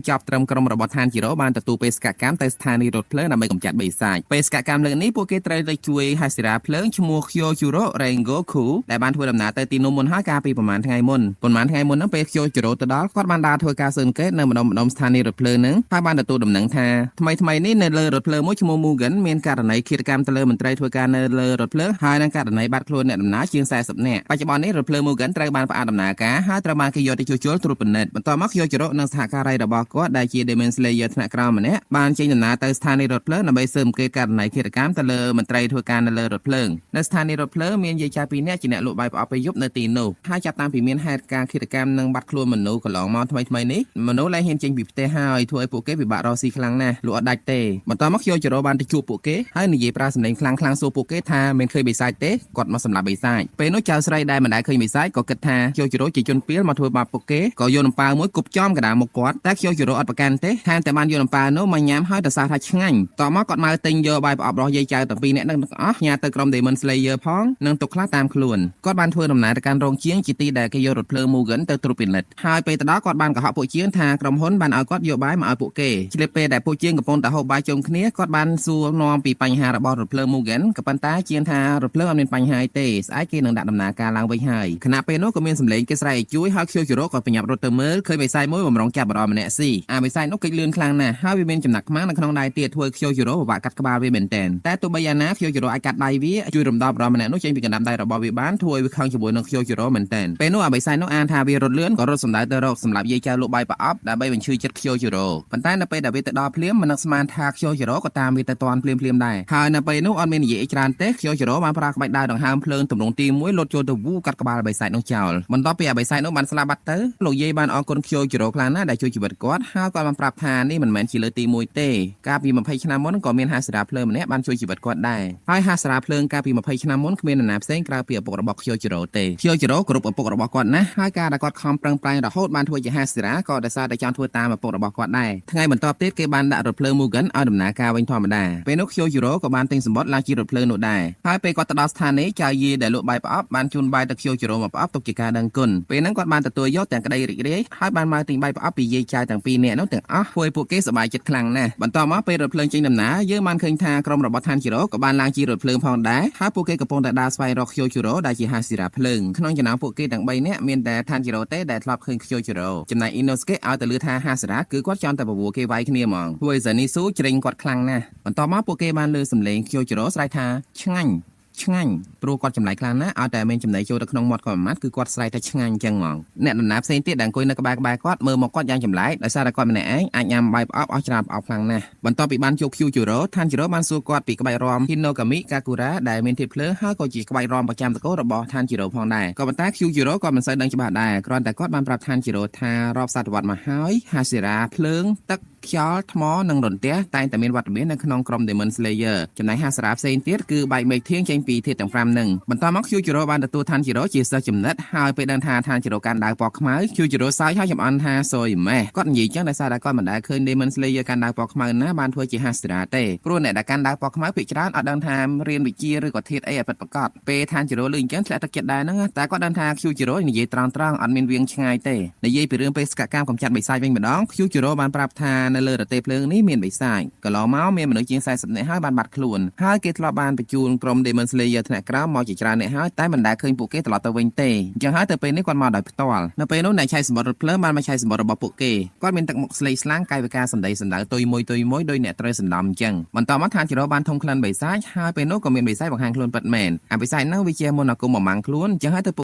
จับត្រឹមក្រុមរបស់ឋានជីរ៉ូបានទទួលបេសកកម្មទៅស្ថានីយ៍រថភ្លើងដើម្បីកម្ចាត់បិសាចបេសកកម្មលើកនេះពួកគេត្រូវទៅជួយហាសិរាភ្លើងឈ្មោះ Kyojuro Rengoku ដែលបានធ្វើដំណើរទៅទីនោះមុនហើយកាលពីប្រហែលថ្ងៃមុនហ្នឹងពេល Kyojuro ទៅដល់គាត់បានដើរធ្វើការស៊ើបអង្កេតនៅម្ដុំស្ថានីយ៍រថភ្លើងហ្នឹងហើយបានទទួលដំណឹងថាថ្មីនេះនៅលើរថភ្លើងមួយឈ្មោះ Mugen មានករណីឃាតកម្មទៅលើមន្ត្រីធ្វើការនៅលើរថភ្លើងហើយនឹងករណីបាត់ខ្លួនអ្នកដំណើរជាង40នាក់បច្ចុប្បន្ននេះរថភ្លើង Mugen ត្រូវបានផ្អាកដំណើរការហើយត្រូវបានគេយកទៅជួសជុលត្រួតពិនិត្យបន្ទាប់មក Kyojuro និងសហការីរបស់គាត់ដែលជា Demon Slayer ថ្នាក់ក្រោមម្នាក់បានចេញដំណើរទៅស្ថានីយ៍រថភ្លើងដើម្បីស៊ើបអង្កេតករណីឃាតកម្មទៅលើមន្ត្រីធ្វើការនៅលើរថភ្លើងនៅស្ថានីយ៍រថភ្លើងមានយាយចាស់2នាក់ជាអ្នកលក់បាយប្រអប់ពេលយប់នៅទីនោះហើយចាប់តាំងពីមានហេតុការណ៍ឃាតកម្មនិងបាត់ខ្លួនមនុស្សកន្លងមកថ្មីនេះមនុស្សលែងហ៊ានចេញពីផ្ទះហើយធ្វើឲ្យពួកគេពិបាករកស៊ីខ្លាំងណាស់លក់អត់ដាច់ទេបន្ទាប់មក Kyojuro បានទៅជួបពួកគេហើយនិយាយប្រើសម្លេងខ្លាំងសួរពួកគេថាមានឃើញបិសាចទេគាត់មកសម្លាប់បិសាចពេលនោះចៅស្រីដែលមិនដែលឃើញបិសាចក៏គិតថា Kyojuro ជាជនពាលមកធ្វើបាបពួកគេក៏យកនំប៉ាវមួយគប់ចំកណ្ដាលមុខគាត់តែ Kyojuro អត់ប្រកាន់ទេថែមទាំងបានយកនំប៉ាវនោះមកញ៉ាំហើយទៅសើចថាឆ្ងាញ់តមកគាត់មកទិញយកបាយប្រអប់របស់យាយចៅទាំងពីរនាក់នឹងទាំងអស់ញ៉ាទៅក្រុម Demon Slayer ផងនិងទុកខ្លះតាមខ្លួនគាត់បានធ្វើដំណើរទៅកាន់រោងជាងជាទីដែលគេយករថភ្លើង Mugen ទៅត្រួតពិនិត្យហើយពេលទៅដល់គាត់បានកុហកពួកជាងថាក្រុមហ៊ុនបានឲ្យគាត់យកបាយមកឲ្យពួកគេឆ្លៀតពេលដែលពួកជាងកំពុងតែហូបបាយជុំគ្នាគាត់បានសួរនាំពីបញ្ហារបស់រថភ្លើង Mugen ក៏ប៉ុន្តែជាងថារថភ្លើងអត់មានបញ្ហាទេស្អែកគេនឹងដាក់ដំណើរការឡើងវិញហើយខណៈពេលនោះក៏មានសម្លេងគេស្រែកឲ្យជួយហើយ Kyojuro ក៏បញ្ញាប់រត់ទៅមើលឃើញបិសាចមួយបំរុងចាប់បរិម្នាក់ស៊ីបិសាចនោះគេចលឿនខ្លាំងណាស់ហើយវាមានចំណាក់ខ្មាំងនៅក្នុងដៃទៀតធ្វើ Kyojuro ពិបាកកាត់ក្បាលវាមែនទែនតែទោះបីយ៉ាងណា Kyojuro អាចកាត់ដៃវាជួយរំដោះបរិម្នាក់នោះចេញពីកណ្ដាំដៃរបស់វាបានធ្វើឲ្យវាខឹងជាមួយនឹង Kyojuro មែនទែនពេលនោះបិសាចនោះអានថាវារត់លឿនក៏រត់សម្ដៅទៅរកសម្រាប់យាយចៅលក់បាយប្រអប់ដើម្បីបញ្ឈឺចិត្ត Kyojuro ប៉ុន្តែនៅពេលដែលវាទៅដល់ភ្លាមមិននឹកស្មានថា Kyojuro ក៏តាមវាទៅតាន់ភ្លាមដែរហើយនៅពេលនោះអត់មាននិយាយច្រើនទេ Kyojuro បានប្រើក្បាច់ដៃដង្ហើមភ្លើងទម្រង់ទី1លោតចូលទៅវូកាត់ក្បាលបិសាចនោះចោលបន្ទាប់ពីបិសាចនោះបានស្លាប់បាត់ទៅលោកយាយបានអរគុណ Kyojuro ខ្លាំងណាស់ដែលជួយជីវិតគាត់ហើយគាត់បានប្រាប់ថានេះមិនមែនជាលើកទី1ទេកាលពី20ឆ្នាំមុនក៏មានហាសរាភ្លើងម្នាក់បានជួយជីវិតគាត់ដែរហើយហាសរាភ្លើងកាលពី20ឆ្នាំមុនគ្មាននរណាផ្សេងក្រៅពីឪពុករបស់ Kyojuro ទេ Kyojuro គ្រប់ឪពុករបស់គាត់ណាស់ហើយការដែលគាត់ខំប្រឹងប្រែងរហូតបានធ្វើជាហាសរាក៏ដោយសារតែចង់ធ្វើតាមឪពុករបស់គាត់ដែរថ្ងៃបន្ទាប់ទៀតគេបានដាក់រថភ្លើង Mugen ឲ្យដំណើរការវិញធម្មតាពេលនោះ Kyojuro ក៏បានទិញសម្បត្តិឡើងជិះរថភ្លើងនោះដែរហើយពេលគាត់ទៅដល់ស្ថានីយ៍ចៅយាយដែលលក់បាយប្រអប់បានជូនបាយទៅ Kyojuro មកប្រអប់ទុកជាការដឹងគុណពេលហ្នឹងគាត់បានទទួលយកទាំងក្តីរីករាយហើយបានមកទិញបាយប្រអប់ពីយាយចៅទាំងពីរនាក់នោះទាំងអស់ធ្វើឲ្យពួកគេសប្បាយចិត្តខ្លាំងណាស់បន្ទាប់មកពេលរថភ្លើងចេញដំណើរយើងបានឃើញថាក្រុមរបស់ឋានជីរ៉ូក៏បានឡើងជិះរថភ្លើងផងដែរហើយពួកគេកំពុងតែដើរស្វែងរក Kyojuro ដែលជាហាសិរាភ្លើងក្នុងចំណោមពួកគេទាំង3នាក់មានតែឋានជីរ៉ូទេដែលធ្លាប់ឃើញ Kyojuro ចំណែក Inosuke ឲ្យទៅលឺថាហាសិរាគឺគាត់ចង់តែបបួលគេវាយគ្នាហ្មងធ្វើឲ្យ Zenitsu ជ្រិញគាត់ខ្លាំងណាស់បន្ទាប់មកពួកគេបានលើសំឡេង Kyojuro ស្រែកថាឆ្ងាញ់ព្រោះគាត់ចម្លែកខ្លាំងណាស់ឲ្យតែមានចំណីចូលទៅក្នុងមាត់គាត់មួយម៉ាត់គឺគាត់ស្រែកតែឆ្ងាញ់អញ្ចឹងហ្មងអ្នកដំណើរផ្សេងទៀតដែលអង្គុយនៅក្បែរគាត់មើលមកគាត់យ៉ាងចម្លែកដោយសារតែគាត់ម្នាក់ឯងអាចញ៉ាំបាយប្រអប់អស់ច្រើនប្រអប់ខ្លាំងណាស់បន្ទាប់ពីបានជួប Kyojuro ឋានជីរ៉ូបានសួរគាត់ពីក្បាច់រាំ Hinokami Kakura ដែលមានធាតុភ្លើងហើយក៏ជាក្បាច់រាំប្រចាំតកូលរបស់ឋានជីរ៉ូផងដែរក៏ប៉ុន្តែ Kyojuro ក៏មិនសូវដឹងច្បាស់ដែរគ្រាន់តែគាត់បានប្រាប់ឋានជីរ៉ូថារាប់សតវត្សមកហើយហាសិរាភ្លើងទឹកខ្យល់ថ្មនិងរន្ទះតែងតែមានវត្តមាននៅក្នុងក្រុម Demon Slayer ចំណែកហាសរាផ្សេងទៀតគឺបែកមេឃធាងចេញពីធាតុទាំង5ហ្នឹងបន្ទាប់មក Kyojuro បានទទួលឋានជីរ៉ូជាសិស្សចំណិតហើយពេលដឹងថាឋានជីរ៉ូកាន់ដាវពណ៌ខ្មៅ Kyojuro សើចហើយចំអន់ថាសយម៉េះគាត់និយាយចឹងដោយសារតែគាត់មិនដែលឃើញ Demon Slayer កាន់ដាវពណ៌ខ្មៅណាបានធ្វើជាហាសរាទេព្រោះអ្នកដែលកាន់ដាវពណ៌ខ្មៅភាគច្រើនអត់ដឹងថារៀនវិជ្ជាឬក៏ធាតុអីឲ្យពិតប្រាកដពេលឋានជីរ៉ូលើអញ្ចឹងធ្លាក់ទឹកចិត្តដែរហ្នឹងតែគាត់ដឹងថា Kyojuro និយាយត្រង់អត់មានវៀងឆ្ងាយទេនិយាយពីរឿងបេសកកម្មកម្ចាត់បិសាចវិញម្ដង Kyojuro បានប្រាប់ថានៅលើរទេះភ្លើងនេះមានបិសាចកន្លងមកមានមនុស្សជាង40នាក់ហើយបានបាត់ខ្លួនហើយគេធ្លាប់បានបញ្ជូនក្រុម Demon Slayer ថ្នាក់ក្រោមមកជាច្រើនអ្នកហើយតែមិនដែលឃើញពួកគេត្រឡប់ទៅវិញទេអញ្ចឹងហើយទៅពេលនេះគាត់មកដោយផ្ទាល់នៅពេលនោះអ្នកឆៃសម្បត្តិរថភ្លើងបានមកឆៃសម្បត្តិរបស់ពួកគេគាត់មានទឹកមុខស្លេកស្លាំងកាយវិការសម្ដីសម្ដៅទុយមួយដោយអ្នកត្រូវសណ្ដំអញ្ចឹងបន្តមកឋានជីរ៉ូបានធំក្លិនបិសាចហើយពេលនោះក៏មានបិសាចបង្ហាញខ្លួនពិតមែនបិសាចនោះវាជាមន្តអាគមបំងខ្លួនអញ្ចឹងហើយទៅ